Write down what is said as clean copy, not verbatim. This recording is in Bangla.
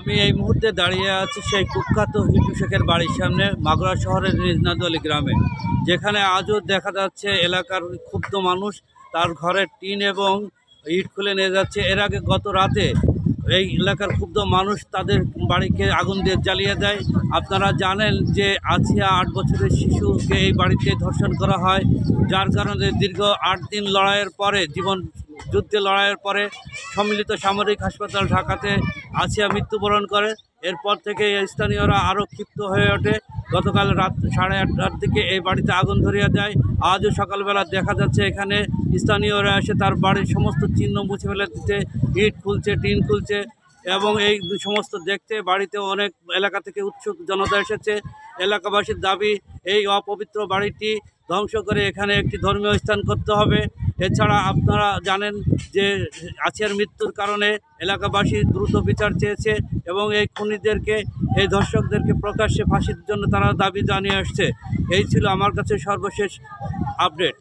আমি এই মুহূর্তে দাঁড়িয়ে আছি সেই কুখ্যাত হিটু শেখের বাড়ির সামনে মাগুরা শহরের রিজনাদলি গ্রামে, যেখানে আজও দেখা যাচ্ছে এলাকার ক্ষুব্ধ মানুষ তার ঘরের টিন এবং ইট খুলে নিয়ে যাচ্ছে। এর আগে গত রাতে এই এলাকার ক্ষুব্ধ মানুষ তাদের বাড়িকে আগুন দিয়ে জ্বালিয়ে দেয়। আপনারা জানেন যে আছিয়া 8 বছরের শিশুকে এই বাড়িতে ধর্ষণ করা হয়, যার কারণে দীর্ঘ 8 দিন লড়াইয়ের পরে, জীবন যুদ্ধে লড়াইয়ের পরে সম্মিলিত সামরিক হাসপাতাল ঢাকাতে আছিয়া মৃত্যুবরণ করে। এরপর থেকে স্থানীয়রা আরও ক্ষিপ্ত হয়ে ওঠে। গতকাল রাত 8:30টার দিকে এই বাড়িতে আগুন ধরিয়ে দেয়। আজও সকালবেলা দেখা যাচ্ছে এখানে স্থানীয়রা এসে তার বাড়ির সমস্ত চিহ্ন মুছে ফেলে দিতে, ইট খুলছে, টিন খুলছে এবং এই সমস্ত দেখতে বাড়িতে অনেক এলাকা থেকে উৎসুক জনতা এসেছে। এলাকাবাসীর দাবি এই অপবিত্র বাড়িটি ধ্বংস করে এখানে একটি ধর্মীয় স্থান করতে হবে। এছাড়া আপনারা জানেন যে আছিয়ার মৃত্যুর কারণে এলাকাবাসী দ্রুত বিচার চেয়েছে এবং এই খুনিদেরকে, এই ধর্ষকদেরকে প্রকাশ্যে ফাঁসির জন্য তারা দাবি জানিয়ে আসছে। এই ছিল আমার কাছে সর্বশেষ আপডেট।